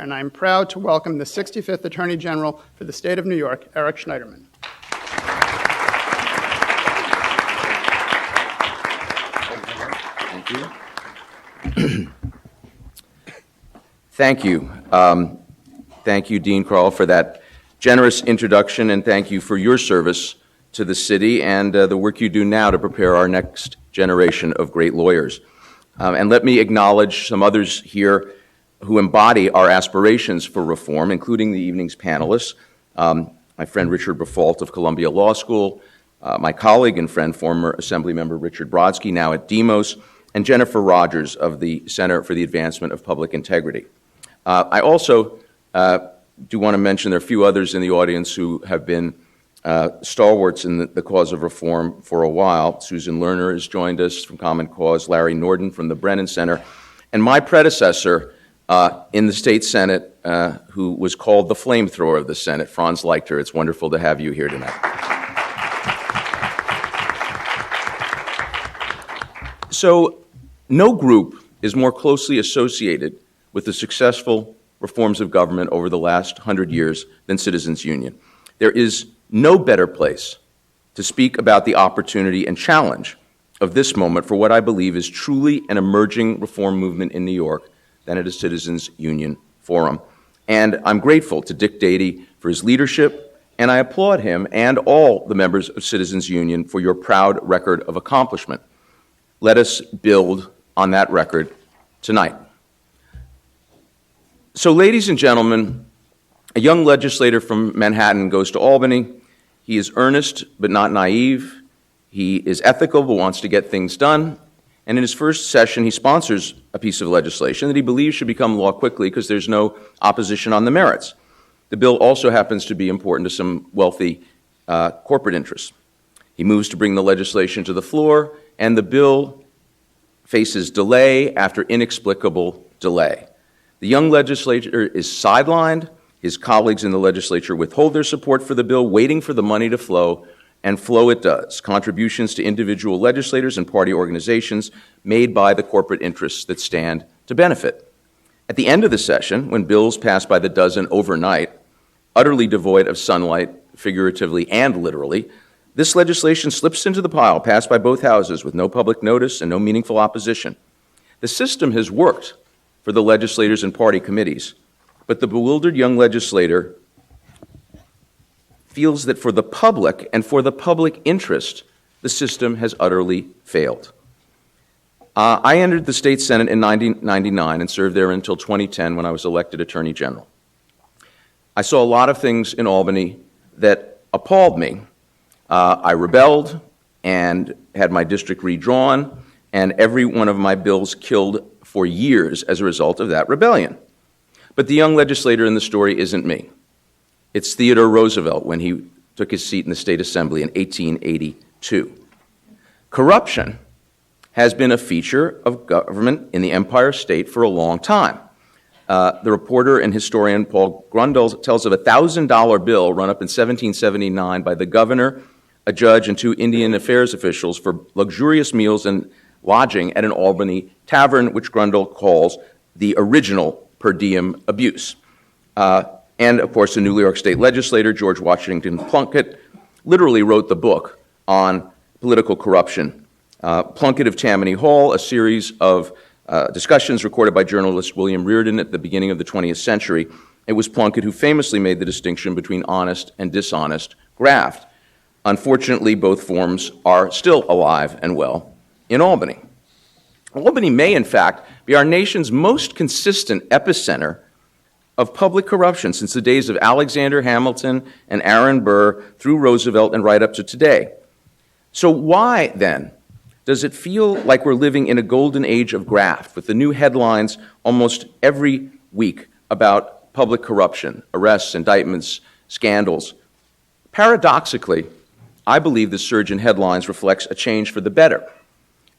and I am proud to welcome the 65th Attorney General for the State of New York, Eric Schneiderman. Thank you. Thank you. Thank you, Dean Kroll, for that generous introduction, and thank you for your service to the city and the work you do now to prepare our next generation of great lawyers. And let me acknowledge some others here who embody our aspirations for reform, including the evening's panelists, my friend Richard Bufault of Columbia Law School, my colleague and friend, former Assemblymember Richard Brodsky, now at Demos, and Jennifer Rogers of the Center for the Advancement of Public Integrity. I also do want to mention there are a few others in the audience who have been stalwarts in the cause of reform for a while. Susan Lerner has joined us from Common Cause, Larry Norden from the Brennan Center, and my predecessor in the state Senate, who was called the flamethrower of the Senate, Franz Leichter. It's wonderful to have you here tonight. So, no group is more closely associated with the successful reforms of government over the last 100 years than Citizens Union. There is no better place to speak about the opportunity and challenge of this moment for what I believe is truly an emerging reform movement in New York than at a Citizens Union forum. And I'm grateful to Dick Dady for his leadership, and I applaud him and all the members of Citizens Union for your proud record of accomplishment. Let us build on that record tonight. So, ladies and gentlemen, a young legislator from Manhattan goes to Albany. He is earnest but not naive. He is ethical but wants to get things done. And in his first session, he sponsors a piece of legislation that he believes should become law quickly because there's no opposition on the merits. The bill also happens to be important to some wealthy corporate interests. He moves to bring the legislation to the floor, and the bill faces delay after inexplicable delay. The young legislator is sidelined. His colleagues in the legislature withhold their support for the bill, waiting for the money to flow, and flow it does. Contributions to individual legislators and party organizations made by the corporate interests that stand to benefit. At the end of the session, when bills pass by the dozen overnight, utterly devoid of sunlight, figuratively and literally, this legislation slips into the pile passed by both houses with no public notice and no meaningful opposition. The system has worked for the legislators and party committees, but the bewildered young legislator feels that for the public and for the public interest, the system has utterly failed. I entered the state Senate in 1999 and served there until 2010 when I was elected Attorney General. I saw a lot of things in Albany that appalled me. I rebelled and had my district redrawn, and every one of my bills killed for years as a result of that rebellion. But the young legislator in the story isn't me. It's Theodore Roosevelt when he took his seat in the State Assembly in 1882. Corruption has been a feature of government in the Empire State for a long time. The reporter and historian Paul Grundle tells of a $1,000 bill run up in 1779 by the governor, a judge, and two Indian affairs officials for luxurious meals and lodging at an Albany tavern, which Grundle calls the original per diem abuse. And, of course, the New York State legislator, George Washington Plunkett, literally wrote the book on political corruption. Plunkett of Tammany Hall, a series of discussions recorded by journalist William Reardon at the beginning of the 20th century. It was Plunkett who famously made the distinction between honest and dishonest graft. Unfortunately, both forms are still alive and well in Albany. Albany may, in fact, be our nation's most consistent epicenter of public corruption since the days of Alexander Hamilton and Aaron Burr through Roosevelt and right up to today. So why, then, does it feel like we're living in a golden age of graft with the new headlines almost every week about public corruption, arrests, indictments, scandals? Paradoxically, I believe the surge in headlines reflects a change for the better.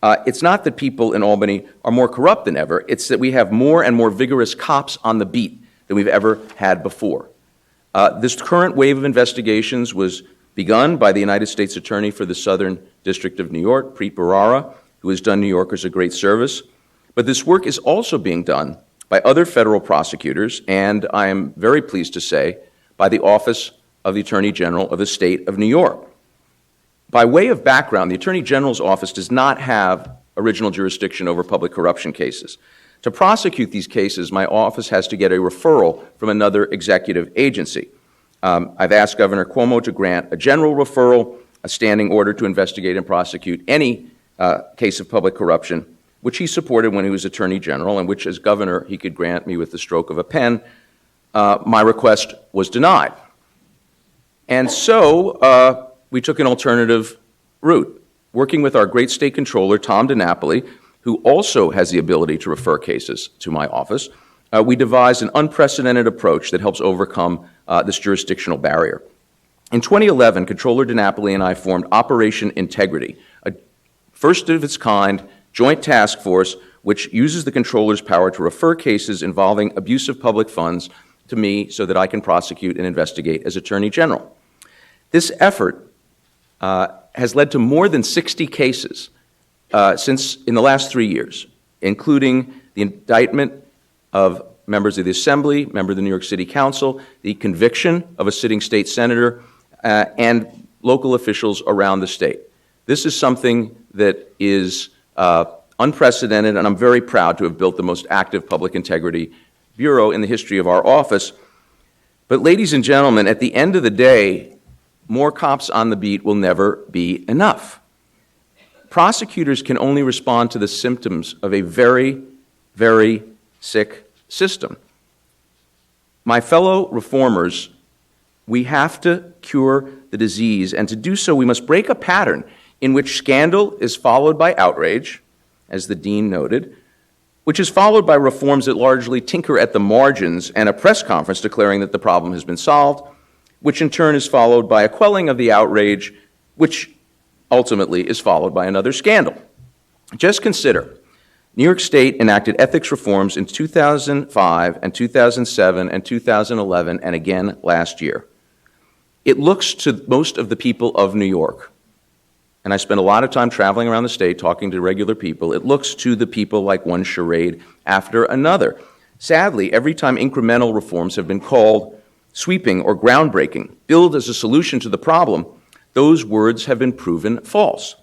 It's not that people in Albany are more corrupt than ever, it's that we have more and more vigorous cops on the beat than we've ever had before. This current wave of investigations was begun by the United States Attorney for the Southern District of New York, Preet Bharara, who has done New Yorkers a great service. But this work is also being done by other federal prosecutors, and I am very pleased to say, by the Office of the Attorney General of the State of New York. By way of background, the Attorney General's office does not have original jurisdiction over public corruption cases. To prosecute these cases, my office has to get a referral from another executive agency. I've asked Governor Cuomo to grant a general referral, a standing order to investigate and prosecute any case of public corruption, which he supported when he was Attorney General, and which, as governor, he could grant me with the stroke of a pen. My request was denied. And so we took an alternative route, working with our great state controller, Tom DiNapoli, who also has the ability to refer cases to my office. We devised an unprecedented approach that helps overcome this jurisdictional barrier. In 2011, Controller DiNapoli and I formed Operation Integrity, a first of its kind joint task force which uses the controller's power to refer cases involving abuse of public funds to me so that I can prosecute and investigate as Attorney General. This effort has led to more than 60 cases since in the last 3 years, including the indictment of members of the Assembly, member of the New York City Council, the conviction of a sitting state senator, and local officials around the state. This is something that is unprecedented, and I'm very proud to have built the most active public integrity bureau in the history of our office. But ladies and gentlemen, at the end of the day, more cops on the beat will never be enough. Prosecutors can only respond to the symptoms of a very, very sick system. My fellow reformers, we have to cure the disease, and to do so we must break a pattern in which scandal is followed by outrage, as the dean noted, which is followed by reforms that largely tinker at the margins and a press conference declaring that the problem has been solved, which in turn is followed by a quelling of the outrage, which ultimately is followed by another scandal. Just consider, New York State enacted ethics reforms in 2005 and 2007 and 2011 and again last year. It looks to most of the people of New York, and I spend a lot of time traveling around the state talking to regular people, it looks to the people like one charade after another. Sadly, every time incremental reforms have been called sweeping or groundbreaking, billed as a solution to the problem, those words have been proven false.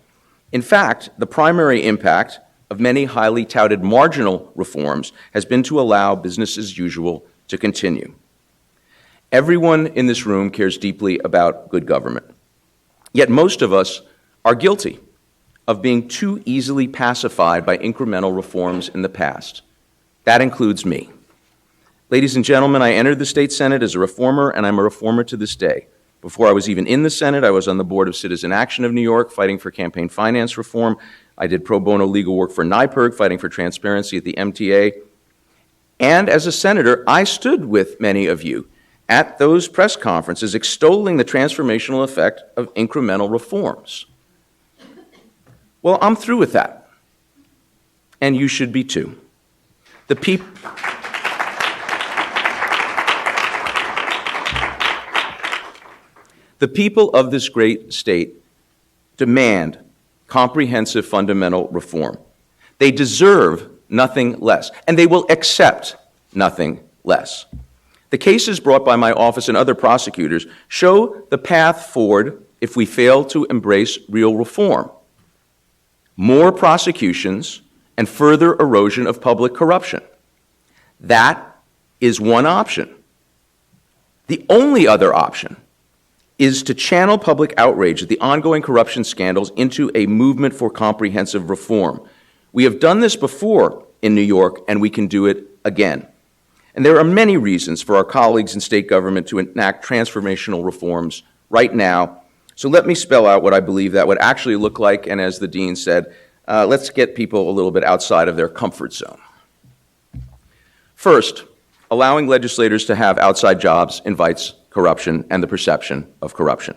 In fact, the primary impact of many highly touted marginal reforms has been to allow business as usual to continue. Everyone in this room cares deeply about good government. Yet most of us are guilty of being too easily pacified by incremental reforms in the past. That includes me. Ladies and gentlemen, I entered the state Senate as a reformer, and I'm a reformer to this day. Before I was even in the Senate, I was on the board of Citizen Action of New York, fighting for campaign finance reform. I did pro bono legal work for NYPIRG, fighting for transparency at the MTA. And as a senator, I stood with many of you at those press conferences extolling the transformational effect of incremental reforms. Well, I'm through with that, and you should be too. The people of this great state demand comprehensive fundamental reform. They deserve nothing less, and they will accept nothing less. The cases brought by my office and other prosecutors show the path forward if we fail to embrace real reform. More prosecutions and further erosion of public corruption. That is one option. The only other option is to channel public outrage at the ongoing corruption scandals into a movement for comprehensive reform. We have done this before in New York, and we can do it again. And there are many reasons for our colleagues in state government to enact transformational reforms right now. So let me spell out what I believe that would actually look like, and as the dean said, let's get people a little bit outside of their comfort zone. First, allowing legislators to have outside jobs invites corruption and the perception of corruption.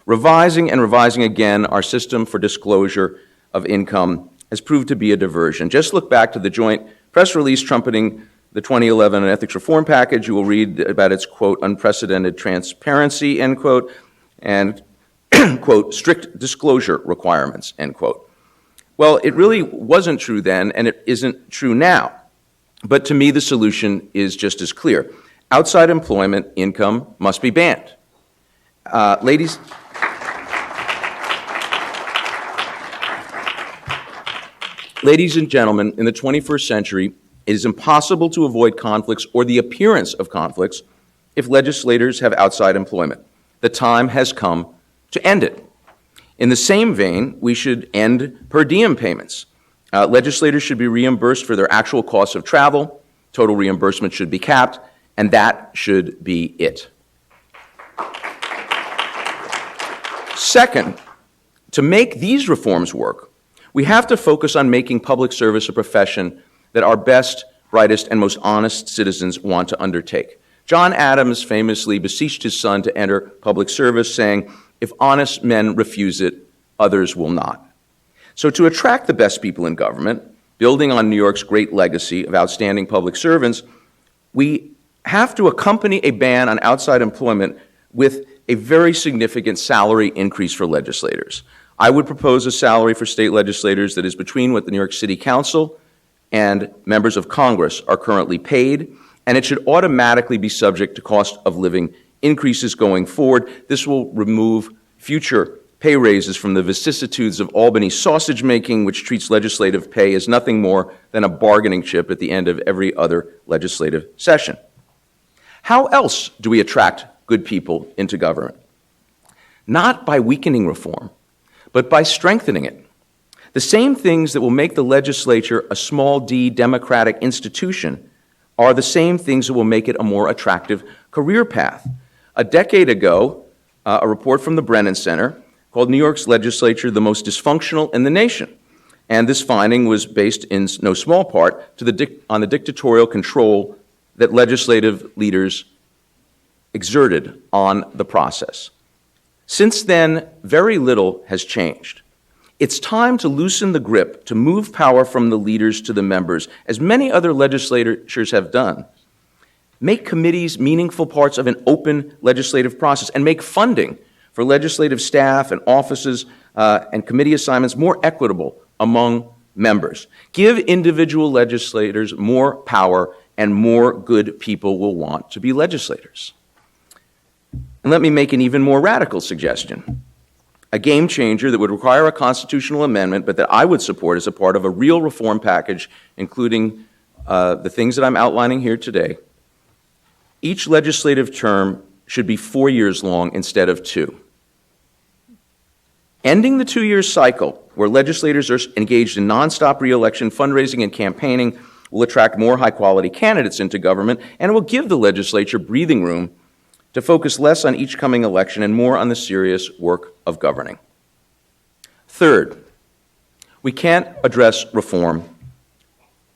Revising and revising again our system for disclosure of income has proved to be a diversion. Just look back to the joint press release trumpeting the 2011 ethics reform package. You will read about its, quote, unprecedented transparency, end quote, and, quote, strict disclosure requirements, end quote. Well, it really wasn't true then, and it isn't true now. But to me, the solution is just as clear. Outside employment income must be banned. Ladies and gentlemen, in the 21st century, it is impossible to avoid conflicts or the appearance of conflicts if legislators have outside employment. The time has come to end it. In the same vein, we should end per diem payments. Legislators should be reimbursed for their actual costs of travel. Total reimbursement should be capped, and that should be it. Second, to make these reforms work, we have to focus on making public service a profession that our best, brightest, and most honest citizens want to undertake. John Adams famously beseeched his son to enter public service, saying, "If honest men refuse it, others will not." So to attract the best people in government, building on New York's great legacy of outstanding public servants, we have to accompany a ban on outside employment with a very significant salary increase for legislators. I would propose a salary for state legislators that is between what the New York City Council and members of Congress are currently paid, and it should automatically be subject to cost of living increases going forward. This will remove future pay raises from the vicissitudes of Albany sausage making, which treats legislative pay as nothing more than a bargaining chip at the end of every other legislative session. How else do we attract good people into government? Not by weakening reform, but by strengthening it. The same things that will make the legislature a small d democratic institution are the same things that will make it a more attractive career path. A decade ago, a report from the Brennan Center called New York's legislature the most dysfunctional in the nation. And this finding was based in no small part on the dictatorial control that legislative leaders exerted on the process. Since then, very little has changed. It's time to loosen the grip, to move power from the leaders to the members, as many other legislatures have done. Make committees meaningful parts of an open legislative process, and make funding for legislative staff and offices and committee assignments more equitable among members. Give individual legislators more power, and more good people will want to be legislators. And let me make an even more radical suggestion. A game changer that would require a constitutional amendment, but that I would support as a part of a real reform package, including the things that I'm outlining here today. Each legislative term should be 4 years long instead of 2. Ending the 2-year cycle, where legislators are engaged in nonstop re-election, fundraising, and campaigning, will attract more high-quality candidates into government, and it will give the legislature breathing room to focus less on each coming election and more on the serious work of governing. Third, we can't address reform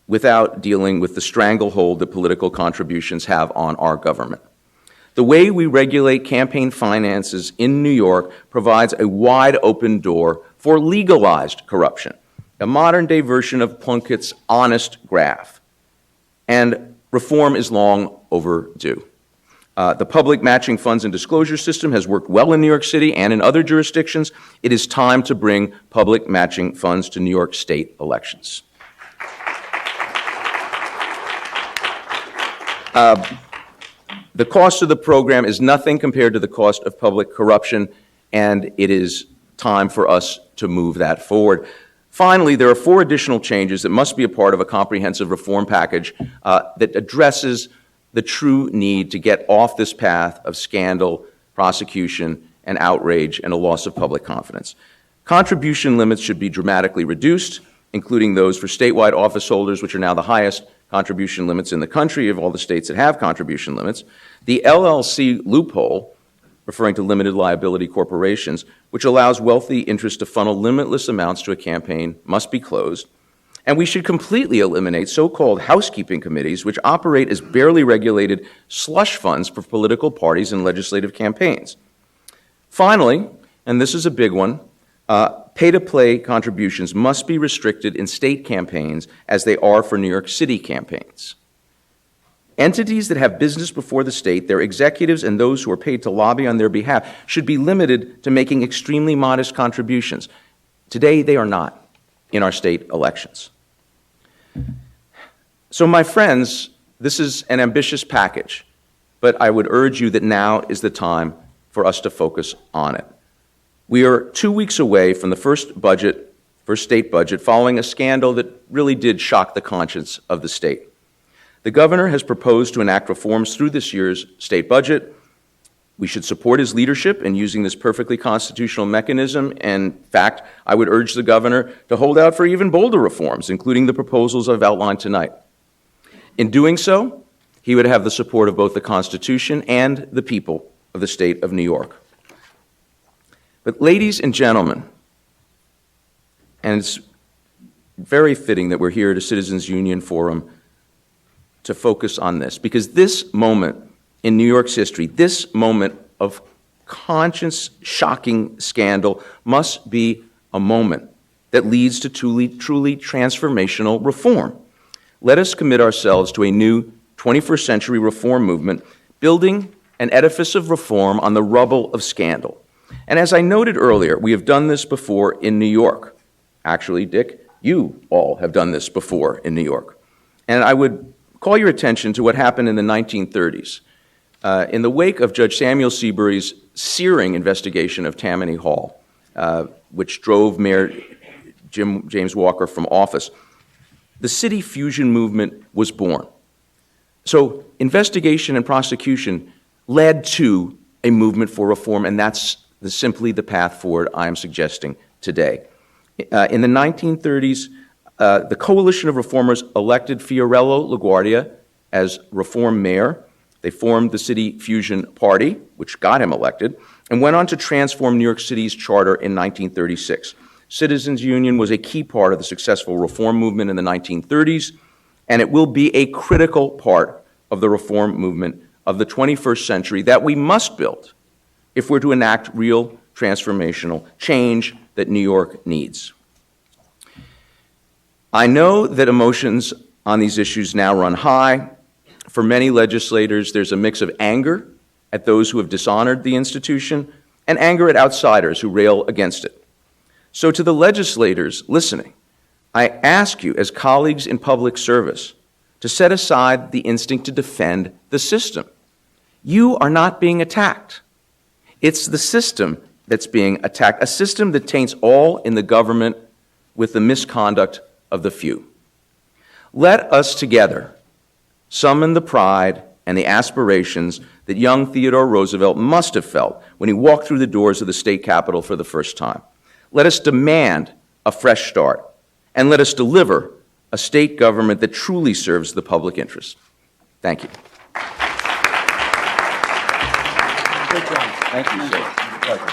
without dealing with the stranglehold that political contributions have on our government. The way we regulate campaign finances in New York provides a wide open door for legalized corruption, a modern-day version of Plunkett's honest graft. And reform is long overdue. The public matching funds and disclosure system has worked well in New York City and in other jurisdictions. It is time to bring public matching funds to New York State elections. The cost of the program is nothing compared to the cost of public corruption, and it is time for us to move that forward. Finally, there are 4 additional changes that must be a part of a comprehensive reform package that addresses the true need to get off this path of scandal, prosecution, and outrage, and a loss of public confidence. Contribution limits should be dramatically reduced, including those for statewide office holders, which are now the highest contribution limits in the country of all the states that have contribution limits. The LLC loophole, referring to limited liability corporations, which allows wealthy interests to funnel limitless amounts to a campaign, must be closed. And we should completely eliminate so-called housekeeping committees, which operate as barely regulated slush funds for political parties and legislative campaigns. Finally, and this is a big one, pay-to-play contributions must be restricted in state campaigns as they are for New York City campaigns. Entities that have business before the state, their executives and those who are paid to lobby on their behalf, should be limited to making extremely modest contributions. Today, they are not in our state elections. So, my friends, this is an ambitious package, but I would urge you that now is the time for us to focus on it. We are 2 weeks away from the first state budget, following a scandal that really did shock the conscience of the state. The governor has proposed to enact reforms through this year's state budget. We should support his leadership in using this perfectly constitutional mechanism. And in fact, I would urge the governor to hold out for even bolder reforms, including the proposals I've outlined tonight. In doing so, he would have the support of both the Constitution and the people of the state of New York. But ladies and gentlemen, and it's very fitting that we're here at a Citizens Union Forum to focus on this, because this moment in New York's history, this moment of conscience-shocking scandal must be a moment that leads to truly transformational reform. Let us commit ourselves to a new 21st century reform movement, building an edifice of reform on the rubble of scandal. And as I noted earlier, we have done this before in New York. Actually, Dick, you all have done this before in New York. And I would call your attention to what happened in the 1930s. In the wake of Judge Samuel Seabury's searing investigation of Tammany Hall, which drove Mayor James Walker from office, the city fusion movement was born. So investigation and prosecution led to a movement for reform, and that's simply the path forward I am suggesting today. In the 1930s, the coalition of reformers elected Fiorello LaGuardia as reform mayor. They formed the City Fusion Party, which got him elected, and went on to transform New York City's charter in 1936. Citizens Union was a key part of the successful reform movement in the 1930s, and it will be a critical part of the reform movement of the 21st century that we must build if we're to enact real transformational change that New York needs. I know that emotions on these issues now run high. For many legislators, there's a mix of anger at those who have dishonored the institution and anger at outsiders who rail against it. So to the legislators listening, I ask you as colleagues in public service to set aside the instinct to defend the system. You are not being attacked. It's the system that's being attacked, a system that taints all in the government with the misconduct of the few. Let us together summon the pride and the aspirations that young Theodore Roosevelt must have felt when he walked through the doors of the state capitol for the first time. Let us demand a fresh start, and let us deliver a state government that truly serves the public interest. Thank you. Good job. Thank you, sir. Pleasure.